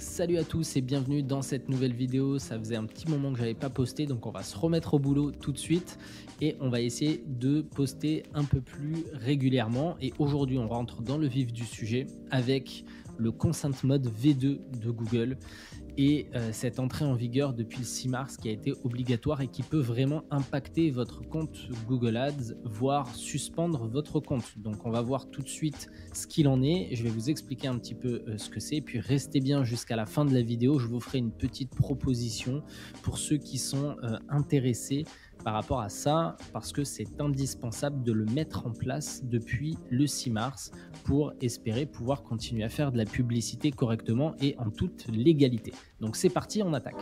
Salut à tous et bienvenue dans cette nouvelle vidéo. Ça faisait un petit moment que j'avais pas posté, donc on va se remettre au boulot tout de suite et on va essayer de poster un peu plus régulièrement. Et aujourd'hui, on rentre dans le vif du sujet avec le Consent Mode V2 de Google et cette entrée en vigueur depuis le 6 mars qui a été obligatoire et qui peut vraiment impacter votre compte Google Ads, voire suspendre votre compte. Donc on va voir tout de suite ce qu'il en est. Je vais vous expliquer un petit peu ce que c'est, puis restez bien jusqu'à la fin de la vidéo. Je vous ferai une petite proposition pour ceux qui sont intéressés par rapport à ça, parce que c'est indispensable de le mettre en place depuis le 6 mars pour espérer pouvoir continuer à faire de la publicité correctement et en toute légalité. Donc c'est parti, on attaque.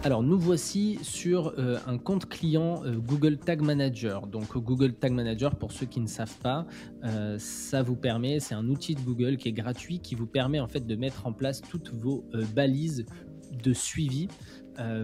Alors nous voici sur un compte client Google Tag Manager. Donc Google Tag Manager, pour ceux qui ne savent pas, ça vous permet, c'est un outil de Google qui est gratuit, qui vous permet en fait de mettre en place toutes vos balises de suivi.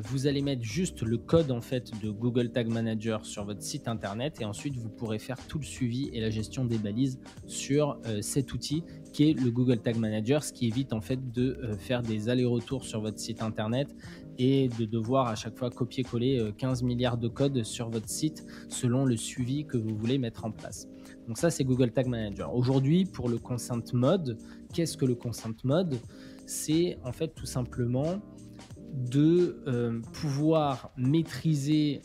Vous allez mettre juste le code en fait de Google Tag Manager sur votre site internet et ensuite vous pourrez faire tout le suivi et la gestion des balises sur cet outil qui est le Google Tag Manager, ce qui évite en fait de faire des allers-retours sur votre site internet et de devoir à chaque fois copier-coller 15 milliards de codes sur votre site selon le suivi que vous voulez mettre en place. Donc ça, c'est Google Tag Manager. Aujourd'hui, pour le Consent Mode, qu'est-ce que le Consent Mode? C'est en fait tout simplement de pouvoir maîtriser,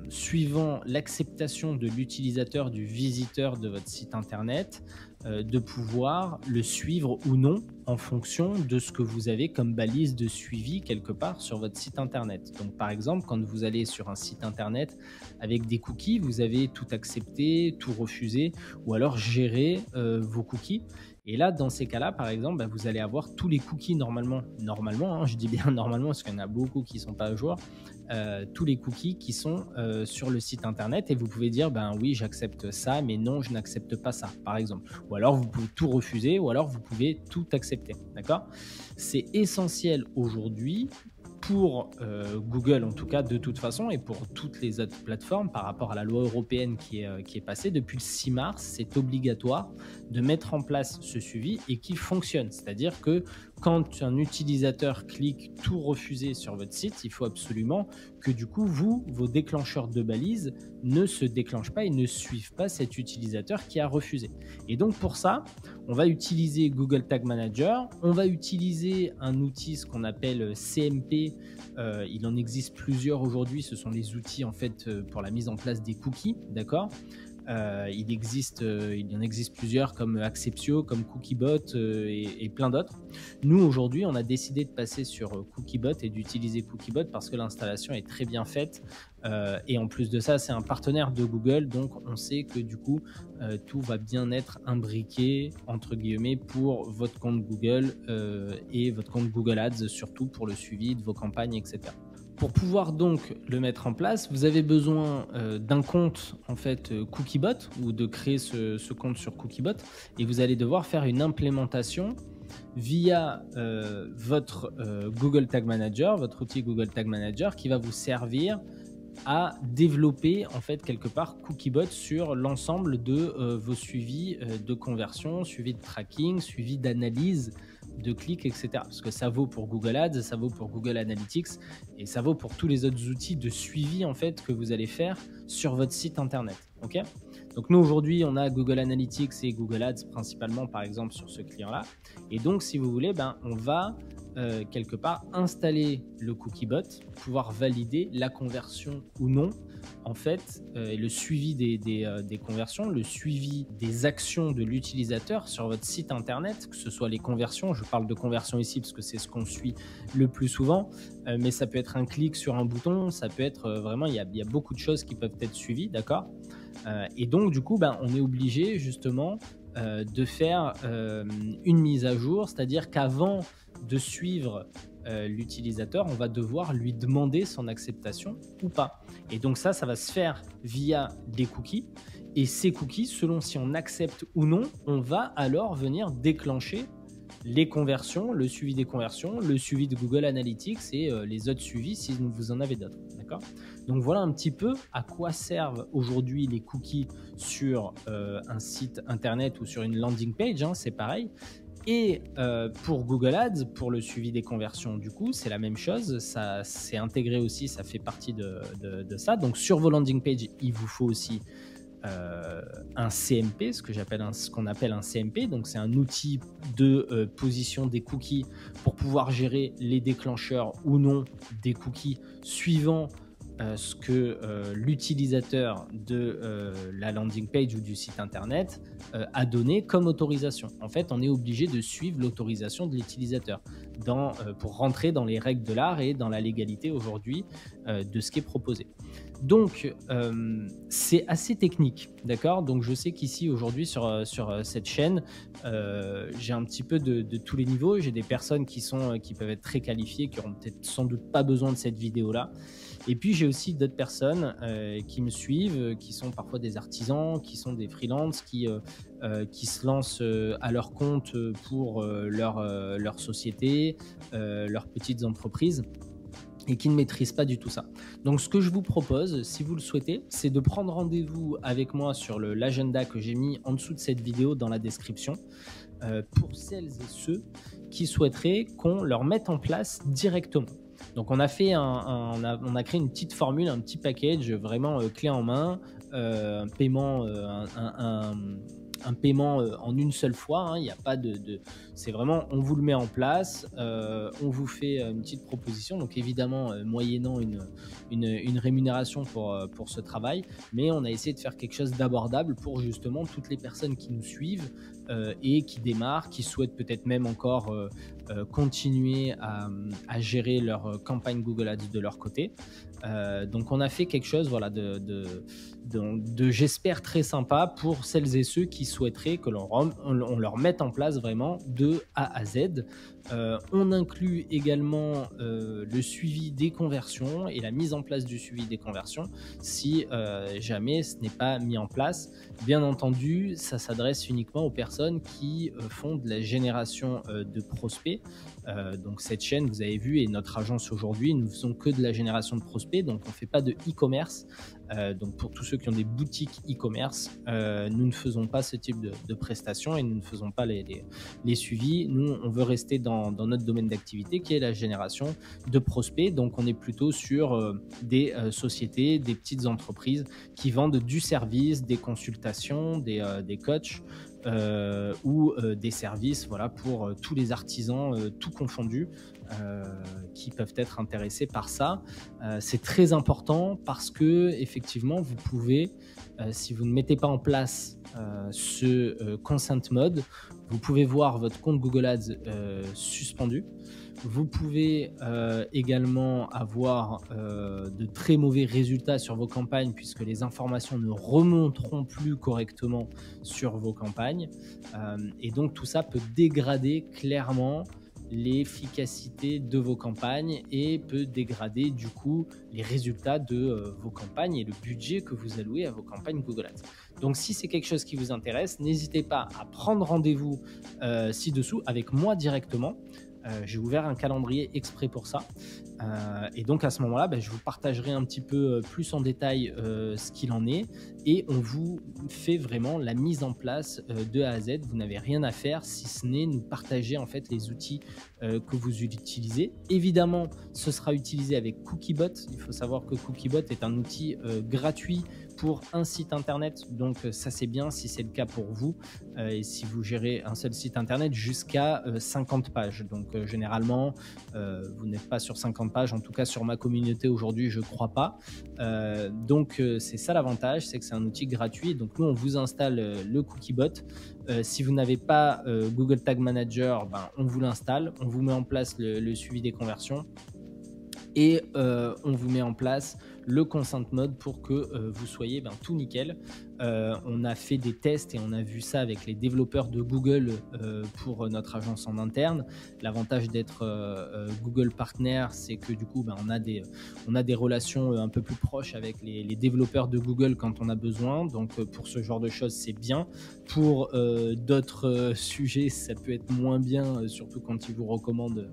suivant l'acceptation de l'utilisateur, du visiteur de votre site internet, de pouvoir le suivre ou non en fonction de ce que vous avez comme balise de suivi quelque part sur votre site internet. Donc par exemple, quand vous allez sur un site internet avec des cookies, vous avez tout accepté, tout refusé ou alors gérer vos cookies. Et là, dans ces cas-là, par exemple, vous allez avoir tous les cookies normalement, je dis bien normalement parce qu'il y en a beaucoup qui ne sont pas à jour, tous les cookies qui sont sur le site internet et vous pouvez dire oui, j'accepte ça, mais non, je n'accepte pas ça, par exemple. Ou alors vous pouvez tout refuser, ou alors vous pouvez tout accepter, d'accord? C'est essentiel aujourd'hui pour Google en tout cas de toute façon et pour toutes les autres plateformes par rapport à la loi européenne qui est passée depuis le 6 mars, c'est obligatoire de mettre en place ce suivi et qui fonctionne. C'est-à-dire que quand un utilisateur clique tout refuser sur votre site, il faut absolument que du coup vos déclencheurs de balises ne se déclenchent pas et ne suivent pas cet utilisateur qui a refusé. Et donc pour ça, on va utiliser Google Tag Manager, on va utiliser un outil, ce qu'on appelle CMP. Il en existe plusieurs aujourd'hui, ce sont les outils en fait pour la mise en place des cookies, d'accord? Il en existe plusieurs comme Acceptio, comme Cookiebot et plein d'autres. Nous aujourd'hui, on a décidé de passer sur Cookiebot et d'utiliser Cookiebot parce que l'installation est très bien faite et en plus de ça, c'est un partenaire de Google, donc on sait que du coup, tout va bien être imbriqué entre guillemets pour votre compte Google et votre compte Google Ads, surtout pour le suivi de vos campagnes, etc. Pour pouvoir donc le mettre en place, vous avez besoin d'un compte en fait Cookiebot ou de créer ce compte sur Cookiebot et vous allez devoir faire une implémentation via votre Google Tag Manager, votre outil Google Tag Manager qui va vous servir à développer en fait quelque part Cookiebot sur l'ensemble de vos suivis de conversion, suivi de tracking, suivi d'analyse de clics, etc. Parce que ça vaut pour Google Ads, ça vaut pour Google Analytics et ça vaut pour tous les autres outils de suivi en fait que vous allez faire sur votre site internet. Ok ? Donc nous aujourd'hui on a Google Analytics et Google Ads principalement par exemple sur ce client-là. Et donc si vous voulez, on va quelque part installer le Cookiebot, pouvoir valider la conversion ou non en fait, et le suivi des conversions, le suivi des actions de l'utilisateur sur votre site internet, que ce soit les conversions, je parle de conversion ici parce que c'est ce qu'on suit le plus souvent, mais ça peut être un clic sur un bouton, ça peut être vraiment, il y a beaucoup de choses qui peuvent être suivies, d'accord? Et donc du coup, on est obligé justement de faire une mise à jour, c'est-à-dire qu'avant de suivre l'utilisateur, on va devoir lui demander son acceptation ou pas. Et donc ça va se faire via des cookies. Et ces cookies, selon si on accepte ou non, on va alors venir déclencher les conversions, le suivi des conversions, le suivi de Google Analytics et les autres suivis si vous en avez d'autres. D'accord ? Donc voilà un petit peu à quoi servent aujourd'hui les cookies sur un site internet ou sur une landing page, hein, c'est pareil. Et pour Google Ads, pour le suivi des conversions, du coup, c'est la même chose. Ça, c'est intégré aussi, ça fait partie de ça. Donc sur vos landing pages, il vous faut aussi un CMP, ce qu'on appelle un CMP. Donc c'est un outil de position des cookies pour pouvoir gérer les déclencheurs ou non des cookies suivant ce que l'utilisateur de la landing page ou du site internet a donné comme autorisation. En fait, on est obligé de suivre l'autorisation de l'utilisateur pour rentrer dans les règles de l'art et dans la légalité aujourd'hui de ce qui est proposé. Donc, c'est assez technique, d'accord? Donc, je sais qu'ici, aujourd'hui, sur cette chaîne, j'ai un petit peu de tous les niveaux. J'ai des personnes qui peuvent être très qualifiées, qui n'auront peut-être sans doute pas besoin de cette vidéo-là. Et puis, j'ai aussi d'autres personnes qui me suivent, qui sont parfois des artisans, qui sont des freelances, qui se lancent à leur compte pour leur société, leurs petites entreprises et qui ne maîtrisent pas du tout ça. Donc, ce que je vous propose, si vous le souhaitez, c'est de prendre rendez-vous avec moi sur l'agenda que j'ai mis en dessous de cette vidéo dans la description pour celles et ceux qui souhaiteraient qu'on leur mette en place directement. Donc, on a créé une petite formule, un petit package vraiment clé en main, un paiement, un paiement en une seule fois. Il n'y a pas c'est vraiment, on vous le met en place, on vous fait une petite proposition. Donc évidemment, moyennant une rémunération pour ce travail, mais on a essayé de faire quelque chose d'abordable pour justement toutes les personnes qui nous suivent et qui démarrent, qui souhaitent peut-être même encore continuer à gérer leur campagne Google Ads de leur côté. Donc on a fait quelque chose, voilà, j'espère très sympa pour celles et ceux qui souhaiteraient que on leur mette en place vraiment de A à Z. On inclut également le suivi des conversions et la mise en place du suivi des conversions si jamais ce n'est pas mis en place. Bien entendu, ça s'adresse uniquement aux personnes qui font de la génération de prospects. Donc cette chaîne, vous avez vu, et notre agence aujourd'hui, nous ne faisons que de la génération de prospects, donc on ne fait pas de e-commerce. Donc pour tous ceux qui ont des boutiques e-commerce, nous ne faisons pas ce type de prestations et nous ne faisons pas les suivis. Nous, on veut rester dans notre domaine d'activité qui est la génération de prospects. Donc on est plutôt sur des sociétés, des petites entreprises qui vendent du service, des consultations, des coachs, ou des services, voilà, pour tous les artisans, tout confondu, qui peuvent être intéressés par ça. C'est très important parce que effectivement, vous pouvez, si vous ne mettez pas en place ce consent mode, vous pouvez voir votre compte Google Ads suspendu. Vous pouvez également avoir de très mauvais résultats sur vos campagnes puisque les informations ne remonteront plus correctement sur vos campagnes. Et donc tout ça peut dégrader clairement l'efficacité de vos campagnes et peut dégrader du coup les résultats de vos campagnes et le budget que vous allouez à vos campagnes Google Ads. Donc si c'est quelque chose qui vous intéresse, n'hésitez pas à prendre rendez-vous ci-dessous avec moi directement. J'ai ouvert un calendrier exprès pour ça. Et donc à ce moment-là, je vous partagerai un petit peu plus en détail ce qu'il en est et on vous fait vraiment la mise en place de A à Z. Vous n'avez rien à faire si ce n'est nous partager en fait les outils que vous utilisez. Évidemment, ce sera utilisé avec Cookiebot. Il faut savoir que Cookiebot est un outil gratuit pour un site internet, donc ça c'est bien si c'est le cas pour vous et si vous gérez un seul site internet jusqu'à 50 pages. Donc généralement vous n'êtes pas sur 50 pages, en tout cas sur ma communauté aujourd'hui je crois pas. Donc c'est ça l'avantage, c'est que c'est un outil gratuit. Donc nous on vous installe le Cookiebot. Si vous n'avez pas Google Tag Manager, on vous l'installe, on vous met en place le suivi des conversions et on vous met en place le consent mode pour que vous soyez tout nickel. On a fait des tests et on a vu ça avec les développeurs de Google pour notre agence en interne. L'avantage d'être Google Partner, c'est que du coup on a des relations un peu plus proches avec les développeurs de Google quand on a besoin. Donc pour ce genre de choses c'est bien. Pour d'autres sujets ça peut être moins bien, surtout quand ils vous recommandent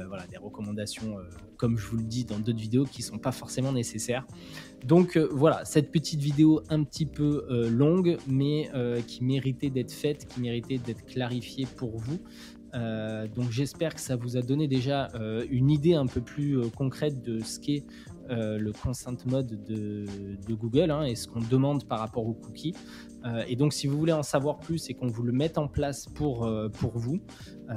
voilà, des recommandations comme je vous le dis dans d'autres vidéos qui ne sont pas forcément nécessaires. nécessaire. Donc voilà, cette petite vidéo un petit peu longue, mais qui méritait d'être faite, qui méritait d'être clarifiée pour vous. Donc j'espère que ça vous a donné déjà une idée un peu plus concrète de ce qu'est le consent mode de Google, hein, et ce qu'on demande par rapport aux cookies. Et donc si vous voulez en savoir plus et qu'on vous le mette en place pour vous,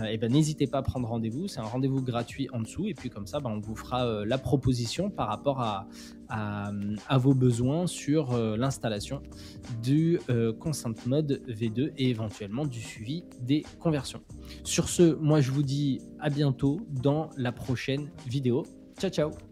et ben, n'hésitez pas à prendre rendez-vous. C'est un rendez-vous gratuit en dessous, et puis comme ça, ben, on vous fera la proposition par rapport à vos besoins sur l'installation du consent mode V2 et éventuellement du suivi des conversions. Sur ce, moi je vous dis à bientôt dans la prochaine vidéo. Ciao ciao.